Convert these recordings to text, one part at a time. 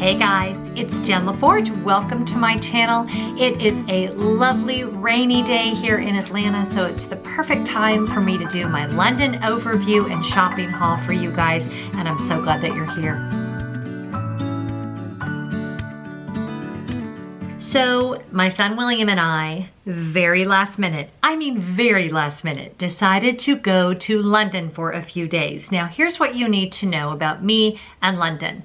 Hey guys, it's Jen Lefforge. Welcome to my channel. It is a lovely rainy day here in Atlanta, so it's the perfect time for me to do my London overview and shopping haul for you guys, and I'm so glad that you're here. So my son William and I, very last minute, decided to go to London for a few days. Now here's what you need to know about me and London.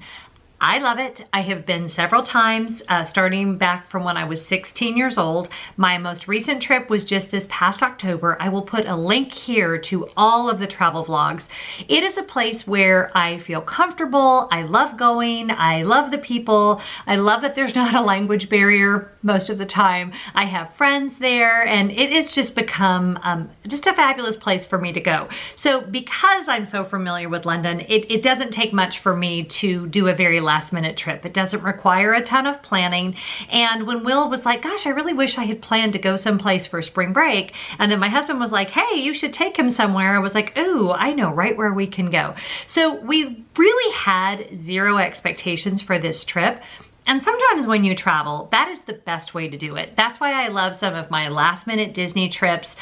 I love it. I have been several times, starting back from when I was 16 years old. My most recent trip was just this past October. I will put a link here to all of the travel vlogs. It is a place where I feel comfortable. I love going. I love the people. I love that there's not a language barrier most of the time. I have friends there, and it has just become just a fabulous place for me to go. So because I'm so familiar with London, it doesn't take much for me to do a very last minute trip. It doesn't require a ton of planning. And when Will was like, gosh, I really wish I had planned to go someplace for spring break, and then my husband was like, hey, you should take him somewhere, I was like, ooh, I know right where we can go. So we really had zero expectations for this trip. And sometimes when you travel, that is the best way to do it. That's why I love some of my last minute Disney trips.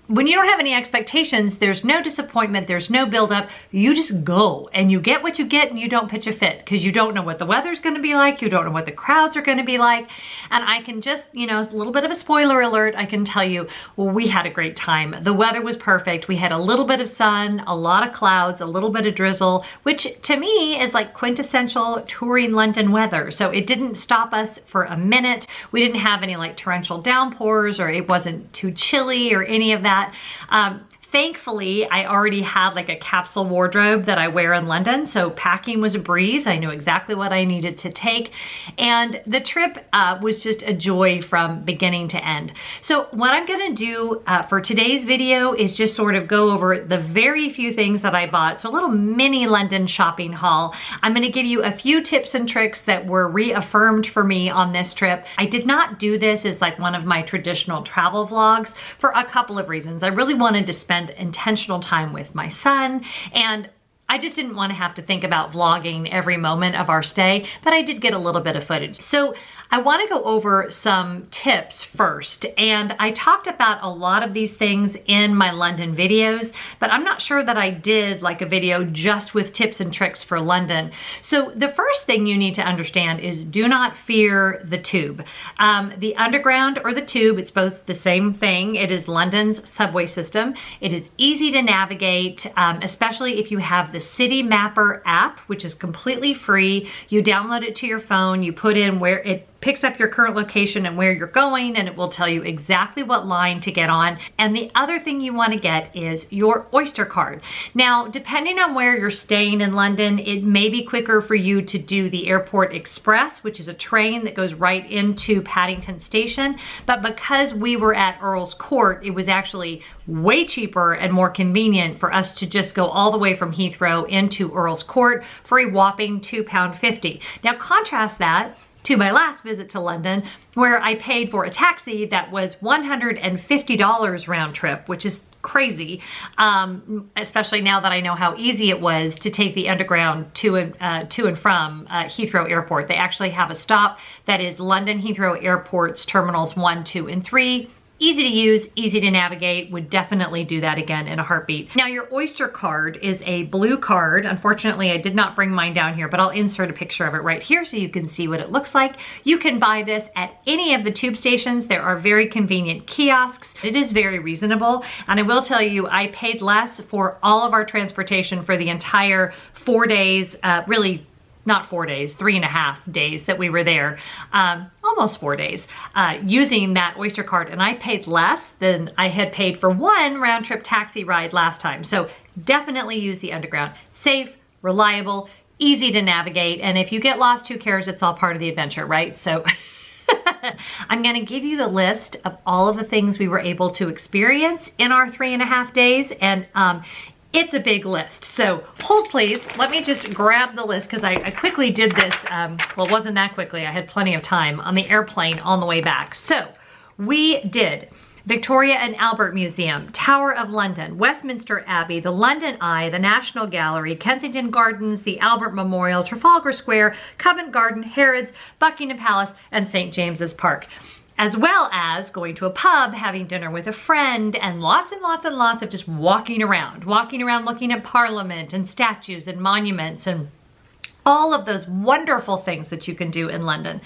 When you don't have any expectations, there's no disappointment, there's no buildup. You just go and you get what you get, and you don't pitch a fit because you don't know what the weather's gonna be like, you don't know what the crowds are gonna be like. And I can just, a little bit of a spoiler alert, I can tell you, well, we had a great time. The weather was perfect. We had a little bit of sun, a lot of clouds, a little bit of drizzle, which to me is like quintessential touring London weather. So it didn't stop us for a minute. We didn't have any like torrential downpours, or it wasn't too chilly or any of that. Thankfully, I already had like a capsule wardrobe that I wear in London, so packing was a breeze. I knew exactly what I needed to take, and the trip was just a joy from beginning to end. So what I'm gonna do for today's video is just sort of go over the very few things that I bought, so a little mini London shopping haul. I'm gonna give you a few tips and tricks that were reaffirmed for me on this trip. I did not do this as like one of my traditional travel vlogs for a couple of reasons. I really wanted to spend intentional time with my son, and I just didn't want to have to think about vlogging every moment of our stay, but I did get a little bit of footage. So I want to go over some tips first, and I talked about a lot of these things in my London videos, but I'm not sure that I did like a video just with tips and tricks for London. So the first thing you need to understand is do not fear the tube. The underground or the tube, it's both the same thing. It is London's subway system. It is easy to navigate, especially if you have the City Mapper app, which is completely free. You download it to your phone, you put in where it picks up your current location and where you're going, and it will tell you exactly what line to get on. And the other thing you want to get is your Oyster card. Now, depending on where you're staying in London, it may be quicker for you to do the Airport Express, which is a train that goes right into Paddington Station. But because we were at Earl's Court, it was actually way cheaper and more convenient for us to just go all the way from Heathrow into Earl's Court for a whopping £2.50. Now contrast that to my last visit to London, where I paid for a taxi that was $150 round trip, which is crazy, especially now that I know how easy it was to take the underground to and from Heathrow Airport. They actually have a stop that is London Heathrow Airport's terminals 1, 2, and 3. Easy to use, easy to navigate, would definitely do that again in a heartbeat. Now your Oyster card is a blue card. Unfortunately, I did not bring mine down here, but I'll insert a picture of it right here so you can see what it looks like. You can buy this at any of the tube stations. There are very convenient kiosks. It is very reasonable, and I will tell you, I paid less for all of our transportation for the entire 4 days, really not 4 days, 3.5 days that we were there, almost 4 days, using that Oyster card, and I paid less than I had paid for one round trip taxi ride last time. So definitely use the underground. Safe, reliable, easy to navigate, and if you get lost, who cares? It's all part of the adventure, right? So I'm gonna give you the list of all of the things we were able to experience in our 3.5 days, and it's a big list. So hold please, let me just grab the list because I quickly did this, well, it wasn't that quickly, I had plenty of time on the airplane on the way back. So we did Victoria and Albert Museum, Tower of London, Westminster Abbey, the London Eye, the National Gallery, Kensington Gardens, the Albert Memorial, Trafalgar Square, Covent Garden, Harrods, Buckingham Palace, and St. James's Park. As well as going to a pub, having dinner with a friend, and lots and lots and lots of just walking around looking at Parliament and statues and monuments and all of those wonderful things that you can do in London.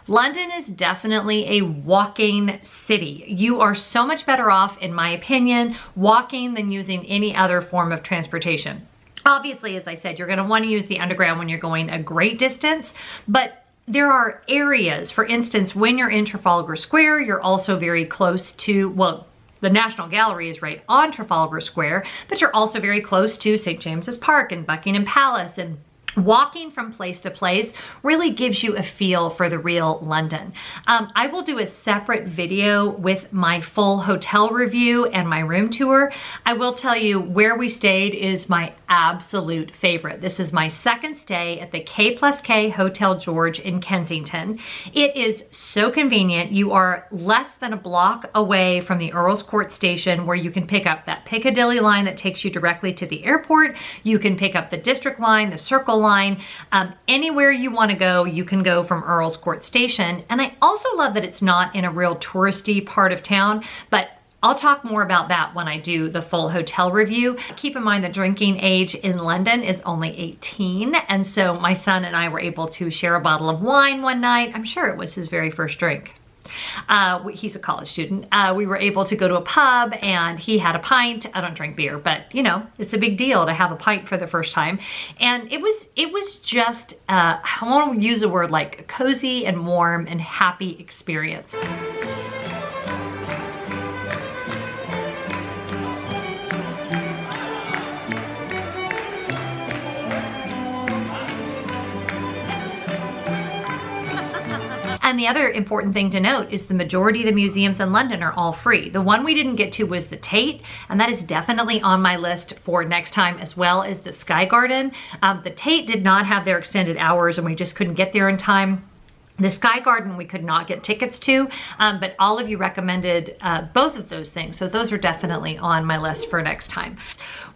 London is definitely a walking city. You are so much better off, in my opinion, walking than using any other form of transportation. Obviously, as I said, you're going to want to use the underground when you're going a great distance, but there are areas, for instance, when you're in Trafalgar Square, you're also very close to, well, the National Gallery is right on Trafalgar Square, but you're also very close to St. James's Park and Buckingham Palace, and walking from place to place really gives you a feel for the real London. I will do a separate video with my full hotel review and my room tour. I will tell you where we stayed is my absolute favorite. This is my second stay at the K+K Hotel George in Kensington. It is so convenient. You are less than a block away from the Earl's Court station, where you can pick up that Piccadilly line that takes you directly to the airport. You can pick up the District line, the Circle line. Anywhere you want to go, you can go from Earl's Court Station. And I also love that it's not in a real touristy part of town, but I'll talk more about that when I do the full hotel review. Keep in mind the drinking age in London is only 18. And so my son and I were able to share a bottle of wine one night. I'm sure it was his very first drink. He's a college student. We were able to go to a pub and he had a pint. I don't drink beer, but you know, it's a big deal to have a pint for the first time. And it was just, I want to use a word like cozy and warm and happy experience. And the other important thing to note is the majority of the museums in London are all free. The one we didn't get to was the Tate, and that is definitely on my list for next time, as well as the Sky Garden. The Tate did not have their extended hours and we just couldn't get there in time. The Sky Garden we could not get tickets to, but all of you recommended both of those things. So those are definitely on my list for next time.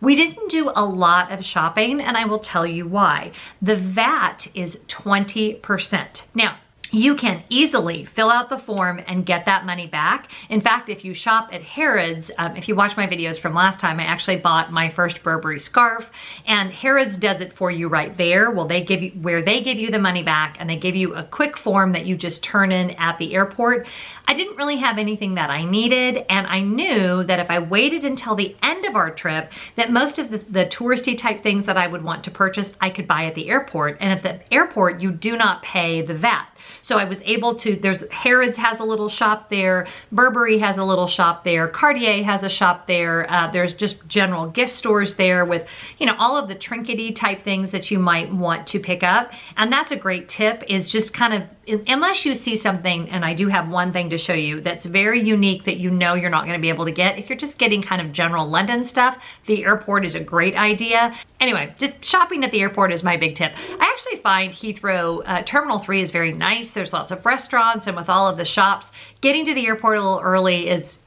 We didn't do a lot of shopping, and I will tell you why. The VAT is 20%. Now, you can easily fill out the form and get that money back. In fact, if you shop at Harrods, if you watch my videos from last time, I actually bought my first Burberry scarf, and Harrods does it for you right there. Well, they give you the money back, and they give you a quick form that you just turn in at the airport. I didn't really have anything that I needed, and I knew that if I waited until the end of our trip, that most of the touristy type things that I would want to purchase, I could buy at the airport. And at the airport, you do not pay the VAT. So I was able to, Harrods has a little shop there, Burberry has a little shop there, Cartier has a shop there, there's just general gift stores there with, you know, all of the trinkety type things that you might want to pick up. And that's a great tip, is just kind of, unless you see something, and I do have one thing to show you that's very unique that you know you're not going to be able to get. If you're just getting kind of general London stuff, the airport is a great idea. Anyway, just shopping at the airport is my big tip. I actually find Heathrow Terminal 3 is very nice. There's lots of restaurants, and with all of the shops, getting to the airport a little early is,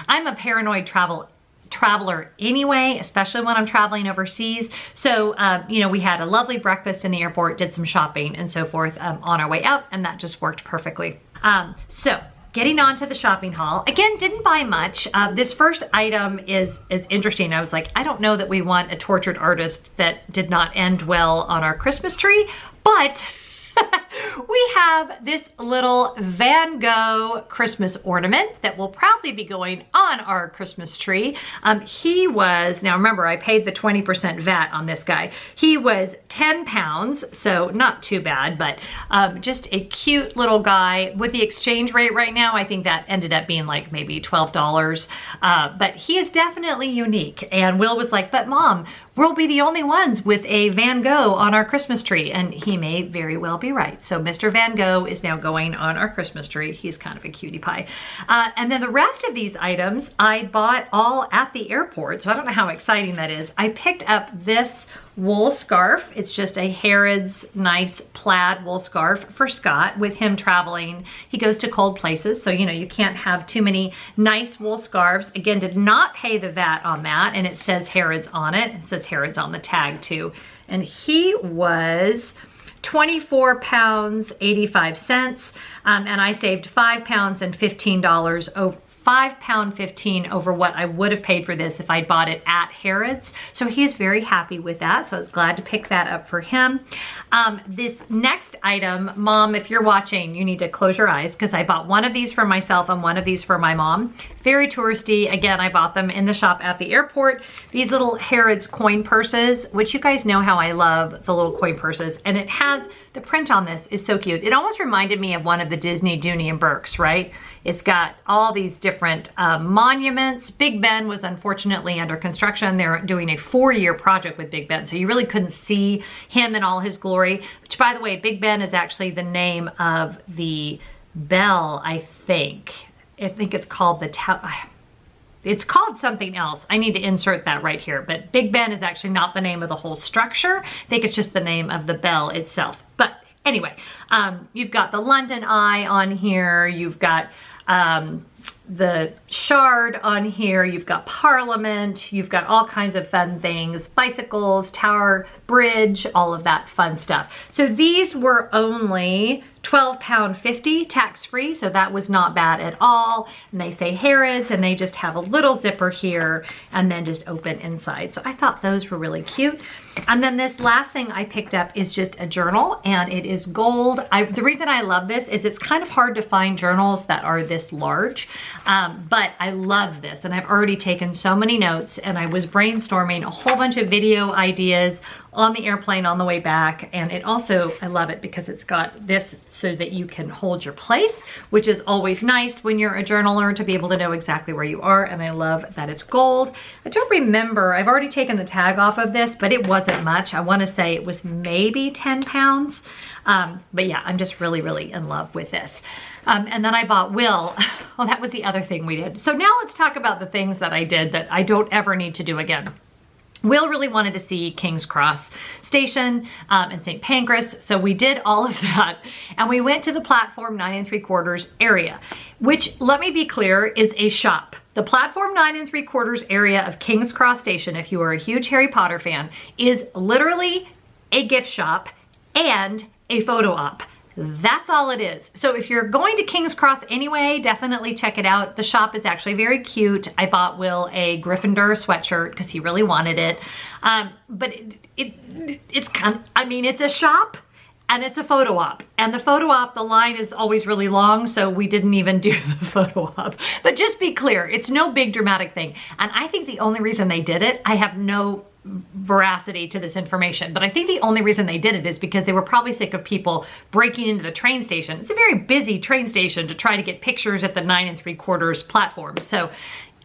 I'm a paranoid traveler anyway, especially when I'm traveling overseas. So, you know, we had a lovely breakfast in the airport, did some shopping and so forth on our way out, and that just worked perfectly. So getting on to the shopping haul, again, didn't buy much. This first item is interesting. I was like, I don't know that we want a tortured artist that did not end well on our Christmas tree, but we have this little Van Gogh Christmas ornament that will probably be going on our Christmas tree. He was, now remember, I paid the 20% VAT on this guy. He was 10 pounds, so not too bad, but just a cute little guy. With the exchange rate right now, I think that ended up being like maybe $12. But he is definitely unique. And Will was like, but Mom, we'll be the only ones with a Van Gogh on our Christmas tree. And he may very well be right. So Mr. Mr. Van Gogh is now going on our Christmas tree. He's kind of a cutie pie. And then the rest of these items I bought all at the airport, so I don't know how exciting that is. I picked up this wool scarf. It's just a Harrods nice plaid wool scarf for Scott with him traveling. He goes to cold places, so you know, you can't have too many nice wool scarves. Again, did not pay the VAT on that, and it says Harrods on it. It says Harrods on the tag too. And he was 24 pounds 85 cents, and I saved 5 pounds and $15 over £5.15 over what I would have paid for this if I'd bought it at Harrods. So he is very happy with that. So I was glad to pick that up for him. This next item, Mom, if you're watching, you need to close your eyes because I bought one of these for myself and one of these for my mom. Very touristy. Again, I bought them in the shop at the airport. These little Harrods coin purses, which you guys know how I love the little coin purses. And it has, the print on this is so cute. It almost reminded me of one of the Disney Dooney and Burke's, right? It's got all these different monuments. Big Ben was unfortunately under construction. They're doing a 4-year project with Big Ben, so you really couldn't see him in all his glory. Which, by the way, Big Ben is actually the name of the bell, I think. I think it's called the it's called something else. I need to insert that right here. But Big Ben is actually not the name of the whole structure. I think it's just the name of the bell itself. But anyway, you've got the London Eye on here. You've got the Shard on here. You've got Parliament. You've got all kinds of fun things. Bicycles, Tower Bridge, all of that fun stuff. So these were only £12.50 tax-free, so that was not bad at all. And they say Harrods, and they just have a little zipper here and then just open inside. So I thought those were really cute. And then this last thing I picked up is just a journal, and it is gold. The reason I love this is it's kind of hard to find journals that are this large, but I love this, and I've already taken so many notes, and I was brainstorming a whole bunch of video ideas on the airplane on the way back. And it also, I love it because it's got this so that you can hold your place, which is always nice when you're a journaler to be able to know exactly where you are. And I love that it's gold. I don't remember, I've already taken the tag off of this, but it wasn't much. I want to say it was maybe 10 pounds. But yeah, I'm just really, really in love with this. And then I bought Will. Well, that was the other thing we did. So now let's talk about the things that I did that I don't ever need to do again. Will really wanted to see King's Cross Station and St. Pancras, so we did all of that, and we went to the platform 9 3/4 area, which, let me be clear, is a shop. The platform 9 3/4 area of King's Cross Station, if you are a huge Harry Potter fan, is literally a gift shop and a photo op. That's all it is. So if you're going to King's Cross anyway, definitely check it out. The shop is actually very cute. I bought Will a Gryffindor sweatshirt because he really wanted it. But it's kind of, I mean, it's a shop and it's a photo op. And the photo op, the line is always really long, so we didn't even do the photo op. But just be clear, it's no big dramatic thing. And I think the only reason they did it, I have no veracity to this information, but I think the only reason they did it is because they were probably sick of people breaking into the train station. It's a very busy train station to try to get pictures at the 9 3/4 platform. So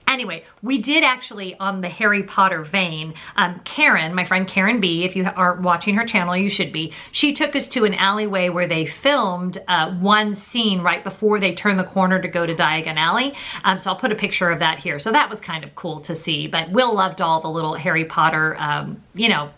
anyway, we did actually, on the Harry Potter vein, Karen, my friend Karen B, if you are watching her channel, you should be, she took us to an alleyway where they filmed one scene right before they turn the corner to go to Diagon Alley. So I'll put a picture of that here. So that was kind of cool to see, but Will loved all the little Harry Potter, you know,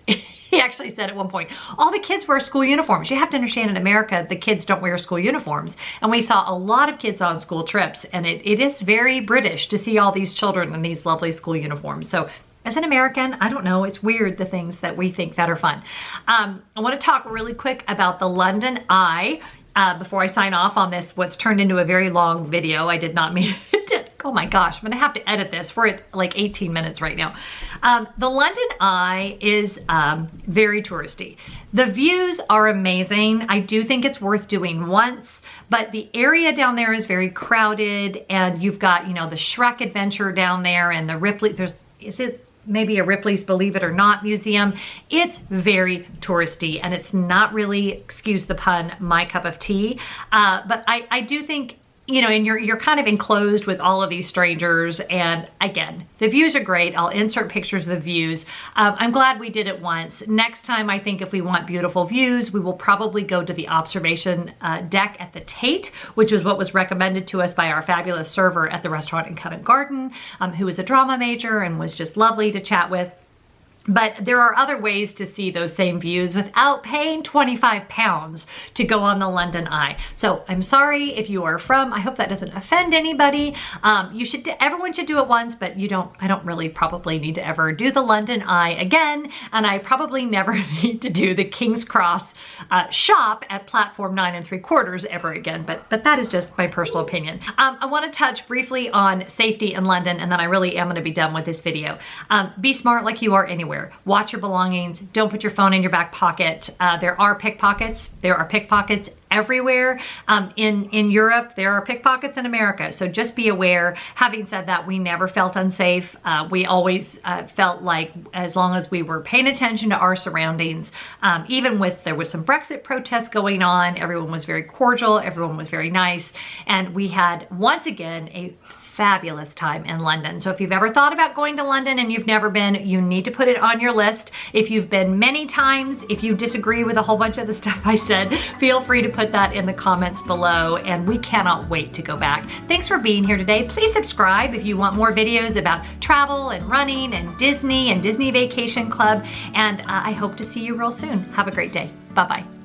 he actually said at one point, all the kids wear school uniforms. You have to understand, in America, the kids don't wear school uniforms. And we saw a lot of kids on school trips, and it is very British to see all these children in these lovely school uniforms. So as an American, I don't know, it's weird, the things that we think that are fun. I want to talk really quick about the London Eye before I sign off on this, what's turned into a very long video. I did not mean to. Oh my gosh, I'm gonna have to edit this. We're at like 18 minutes right now. The London Eye is very touristy. The views are amazing. I do think it's worth doing once, but the area down there is very crowded, and you've got, you know, the Shrek Adventure down there and the Ripley, is it maybe a Ripley's Believe It or Not museum? It's very touristy, and it's not really, excuse the pun, my cup of tea. But I do think, you know, and you're kind of enclosed with all of these strangers. And again, the views are great. I'll insert pictures of the views. I'm glad we did it once. Next time, I think if we want beautiful views, we will probably go to the observation deck at the Tate, which was what was recommended to us by our fabulous server at the restaurant in Covent Garden, who is a drama major and was just lovely to chat with. But there are other ways to see those same views without paying 25 pounds to go on the London Eye. So I'm sorry if you are from, I hope that doesn't offend anybody. Everyone should do it once, but I don't really probably need to ever do the London Eye again. And I probably never need to do the King's Cross shop at platform 9 3/4 ever again. But that is just my personal opinion. I want to touch briefly on safety in London, and then I really am going to be done with this video. Be smart like you are anywhere. Watch your belongings. Don't put your phone in your back pocket. There are pickpockets. There are pickpockets everywhere. In Europe, there are pickpockets in America. So just be aware. Having said that, we never felt unsafe. We always felt like as long as we were paying attention to our surroundings, even there was some Brexit protests going on, everyone was very cordial, everyone was very nice. And we had, once again, a fabulous time in London. So if you've ever thought about going to London and you've never been, you need to put it on your list. If you've been many times, if you disagree with a whole bunch of the stuff I said, feel free to put that in the comments below, and we cannot wait to go back. Thanks for being here today. Please subscribe if you want more videos about travel and running and Disney Vacation Club, and I hope to see you real soon. Have a great day. Bye-bye.